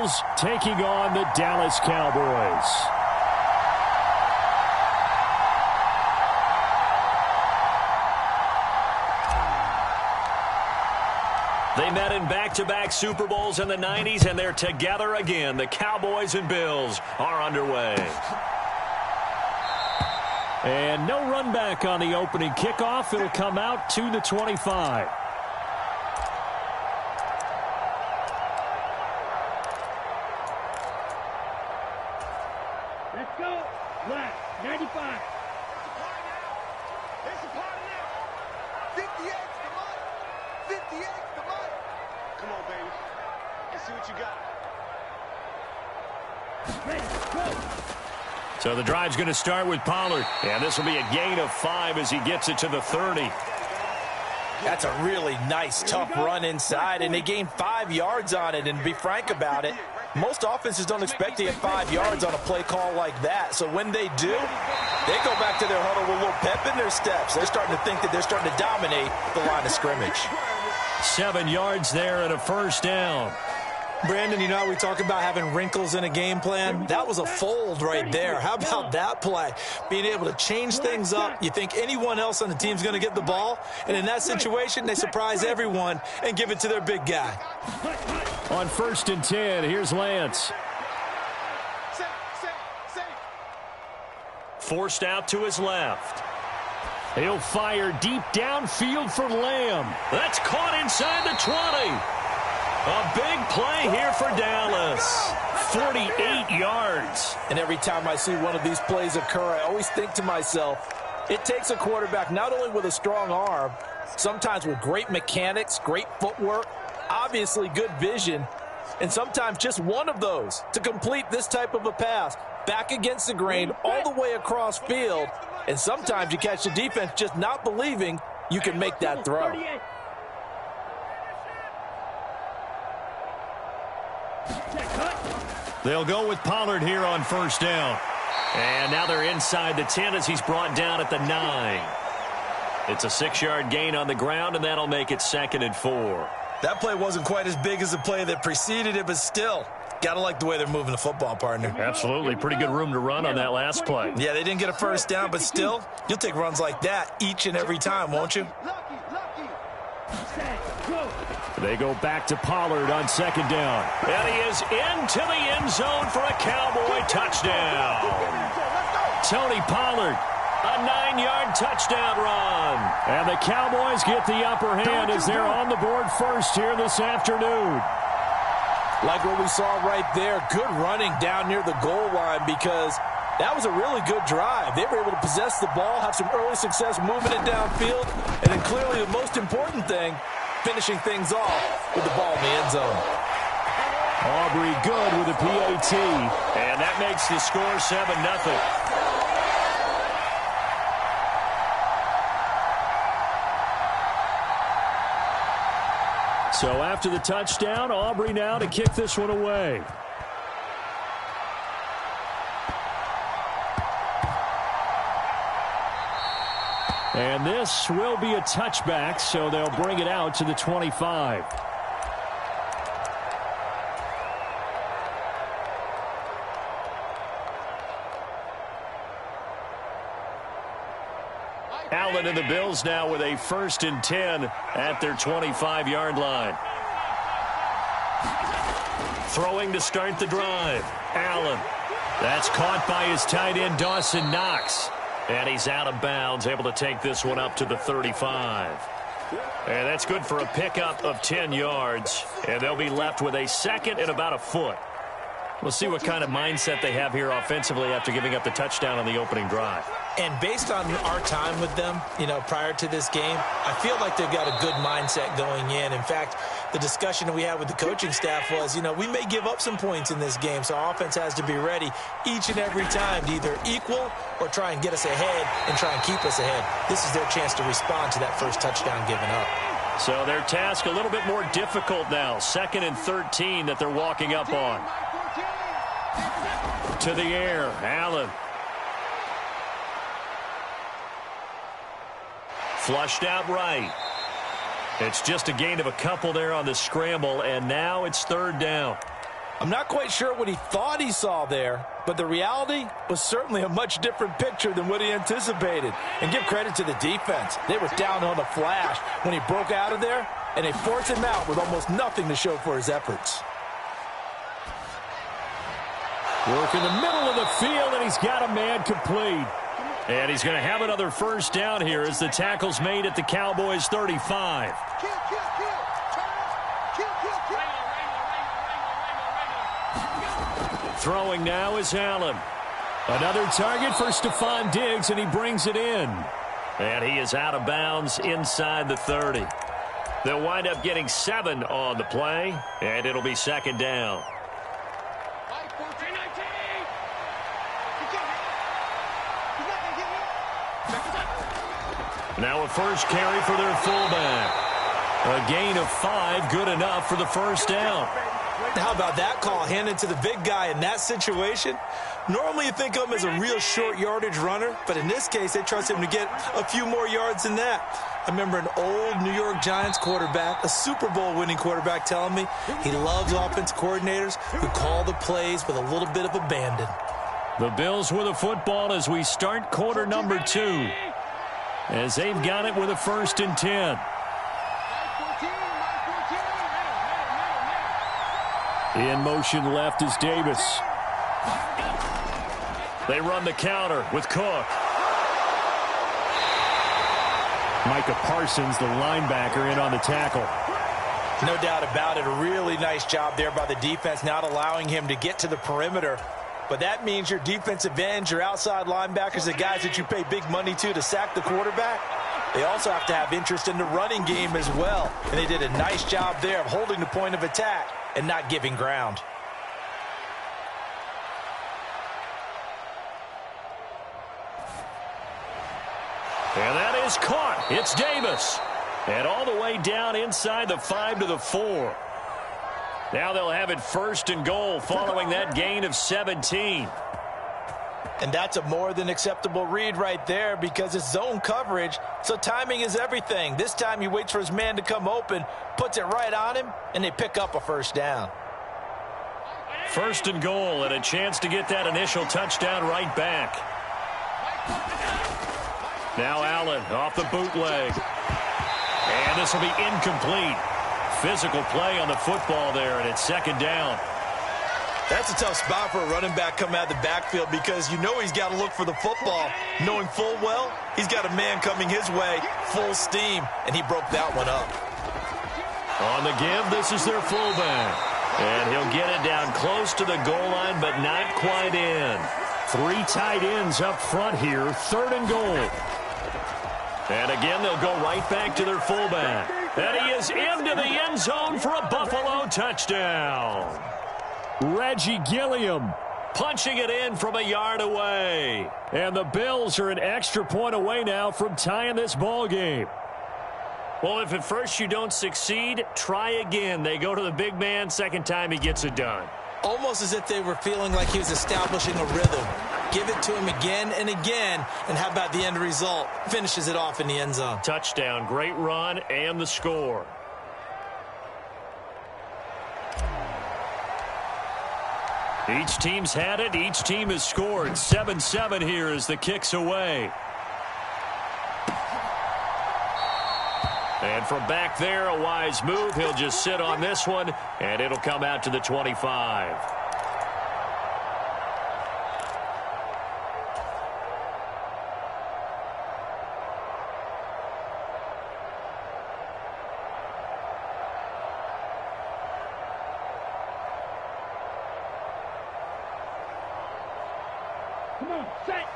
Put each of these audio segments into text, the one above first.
Bills taking on the Dallas Cowboys. They met in back-to-back Super Bowls in the 90s, and they're together again. The Cowboys and Bills are underway. And no run back on the opening kickoff. It'll come out to the 25. Let's go. Black, 95. It's a party now. 58, come on. 58, come on. Come on, baby. Let's see what you got. Ready, go. So the drive's going to start with Pollard. And this will be a gain of 5 as he gets it to the 30. That's a really nice, tough run inside, and they gained 5 yards on it. And to be frank about it, most offenses don't expect to get 5 yards on a play call like that. So when they do, they go back to their huddle with a little pep in their steps. They're starting to think that they're starting to dominate the line of scrimmage. 7 yards there and a first down. Brandon, you know how we talk about having wrinkles in a game plan? That was a fold right there. How about that play? Being able to change things up. You think anyone else on the team's going to get the ball, and in that situation, they surprise everyone and give it to their big guy. On 1st and 10, here's Lance. Forced out to his left. He'll fire deep downfield for Lamb. That's caught inside the 20. A big play here for Dallas. 48 yards. And every time I see one of these plays occur, I always think to myself, it takes a quarterback not only with a strong arm, sometimes with great mechanics, great footwork, obviously good vision, and sometimes just one of those to complete this type of a pass back against the grain all the way across field. And sometimes you catch the defense just not believing you can make that throw. They'll go with Pollard here on 1st down. And now they're inside the 10 as he's brought down at the 9. It's a 6-yard gain on the ground, and that'll make it 2nd and 4. That play wasn't quite as big as the play that preceded it, but still, got to like the way they're moving the football, partner. Absolutely. Pretty good room to run on that last play. Yeah, they didn't get a first down, but still, you'll take runs like that each and every time, won't you? They go back to Pollard on 2nd down. And he is into the end zone for a Cowboy touchdown. Tony Pollard, a 9-yard touchdown run. And the Cowboys get the upper hand as they're on the board first here this afternoon. Like what we saw right there, good running down near the goal line because that was a really good drive. They were able to possess the ball, have some early success moving it downfield, and then clearly the most important thing, finishing things off with the ball in the end zone. Aubrey good with a PAT, and that makes the score 7-0. So after the touchdown, Aubrey now to kick this one away. And this will be a touchback, so they'll bring it out to the 25. Allen and the Bills now with a 1st and 10 at their 25-yard line. Throwing to start the drive. Allen. That's caught by his tight end, Dawson Knox. And he's out of bounds, able to take this one up to the 35. And that's good for a pickup of 10 yards. And they'll be left with a 2nd and about a foot. We'll see what kind of mindset they have here offensively after giving up the touchdown on the opening drive. And based on our time with them, prior to this game, I feel like they've got a good mindset going in. In fact, the discussion that we had with the coaching staff was, we may give up some points in this game, so our offense has to be ready each and every time to either equal or try and get us ahead and try and keep us ahead. This is their chance to respond to that first touchdown given up. So their task a little bit more difficult now. 2nd and 13 that they're walking up on. To the air, Allen. Flushed out right. It's just a gain of a couple there on the scramble, and now it's 3rd down. I'm not quite sure what he thought he saw there, but the reality was certainly a much different picture than what he anticipated. And give credit to the defense. They were down on the flash when he broke out of there, and they forced him out with almost nothing to show for his efforts. Work in the middle of the field, and he's got a man complete. And he's going to have another first down here as the tackle's made at the Cowboys' 35. Throwing now is Allen. Another target for Stephon Diggs, and he brings it in. And he is out of bounds inside the 30. They'll wind up getting 7 on the play, and it'll be second down. Now a first carry for their fullback. A gain of 5, good enough for the first down. How about that call handed to the big guy in that situation? Normally you think of him as a real short yardage runner, but in this case they trust him to get a few more yards than that. I remember an old New York Giants quarterback, a Super Bowl winning quarterback, telling me he loves offensive coordinators who call the plays with a little bit of abandon. The Bills with a football as we start quarter number 2. As they've got it with a 1st and 10. In motion left is Davis. They run the counter with Cook. Micah Parsons, the linebacker, in on the tackle. No doubt about it. A really nice job there by the defense, not allowing him to get to the perimeter. But that means your defensive ends, your outside linebackers, the guys that you pay big money to sack the quarterback, they also have to have interest in the running game as well. And they did a nice job there of holding the point of attack and not giving ground. And that is caught. It's Davis. And all the way down inside the 5 to the 4. Now they'll have it 1st and goal following that gain of 17. And that's a more than acceptable read right there because it's zone coverage, so timing is everything. This time he waits for his man to come open, puts it right on him, and they pick up a first down. 1st and goal and a chance to get that initial touchdown right back. Now Allen off the bootleg. And this will be incomplete. Physical play on the football there, and it's 2nd down. That's a tough spot for a running back coming out of the backfield because you know he's got to look for the football, knowing full well he's got a man coming his way, full steam, and he broke that one up. On the give, this is their fullback. And he'll get it down close to the goal line, but not quite in. 3 tight ends up front here, 3rd and goal. And again, they'll go right back to their fullback. And he is into the end zone for a Buffalo touchdown. Reggie Gilliam punching it in from a yard away. And the Bills are an extra point away now from tying this ball game. Well, if at first you don't succeed, try again. They go to the big man, 2nd time he gets it done. Almost as if they were feeling like he was establishing a rhythm. Give it to him again and again, and how about the end result? Finishes it off in the end zone. Touchdown, great run, and the score. Each team's had it. Each team has scored. 7-7 here as the kick's away. And from back there, a wise move. He'll just sit on this one, and it'll come out to the 25.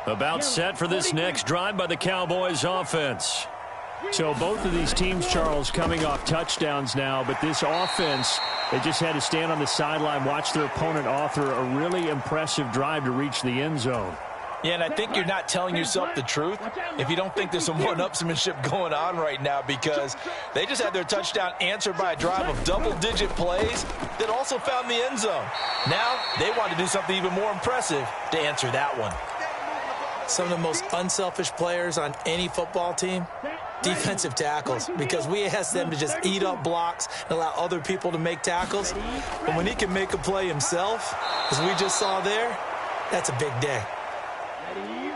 About set for this next drive by the Cowboys offense. So both of these teams, Charles, coming off touchdowns now, but this offense, they just had to stand on the sideline, watch their opponent author a really impressive drive to reach the end zone. Yeah, and I think you're not telling yourself the truth if you don't think there's some one-upsmanship going on right now, because they just had their touchdown answered by a drive of double-digit plays that also found the end zone. Now they want to do something even more impressive to answer that one. Some of the most unselfish players on any football team, defensive tackles, because we ask them to just eat up blocks and allow other people to make tackles. But when he can make a play himself, as we just saw there, that's a big day.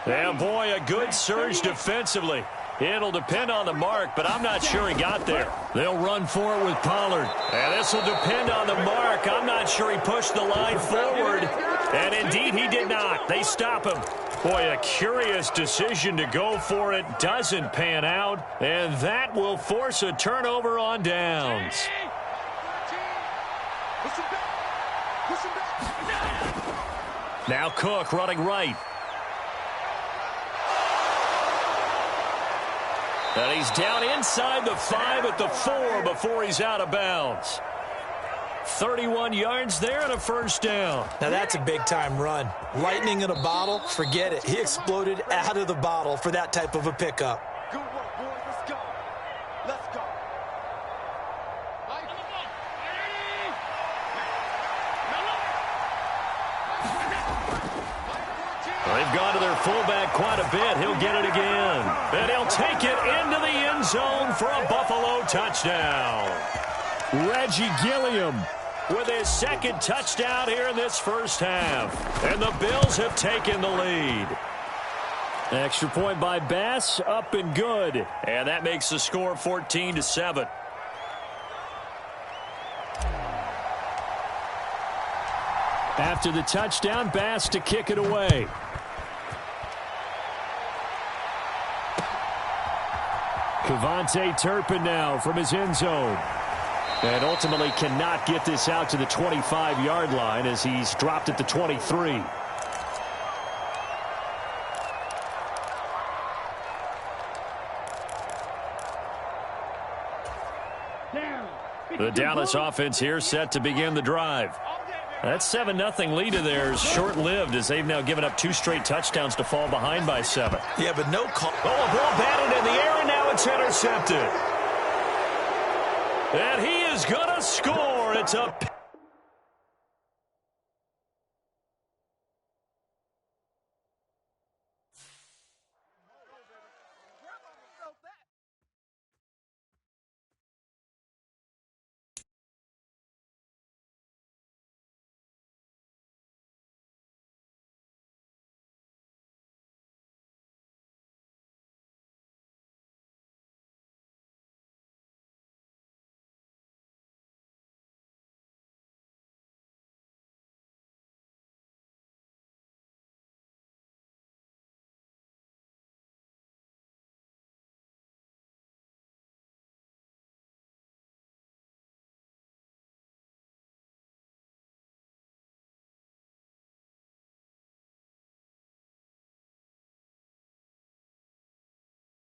Yeah, boy, a good surge defensively. It'll depend on the mark, but I'm not sure he got there. They'll run for it with Pollard. And this will depend on the mark. I'm not sure he pushed the line forward. And indeed, he did not. They stop him. Boy, a curious decision to go for it. Doesn't pan out. And that will force a turnover on downs. Now Cook running right. And he's down inside the 5 at the 4 before he's out of bounds. 31 yards there and a first down. Now that's a big-time run. Lightning in a bottle, forget it. He exploded out of the bottle for that type of a pickup. Good work, boys. Let's go. Let's go. They've gone to their fullback quite a bit. He'll get it again. And he'll take it into the end zone for a Buffalo touchdown. Reggie Gilliam with his second touchdown here in this first half. And the Bills have taken the lead. Extra point by Bass, up and good. And that makes the score 14-7. After the touchdown, Bass to kick it away. Kevontae Turpin now from his end zone. And ultimately cannot get this out to the 25-yard line as he's dropped at the 23. The Dallas offense here set to begin the drive. That 7-0 lead of theirs short-lived as they've now given up 2 straight touchdowns to fall behind by 7. Yeah, but no call. Oh, a ball batted in the air, and now it's intercepted. And he is going to score. It's a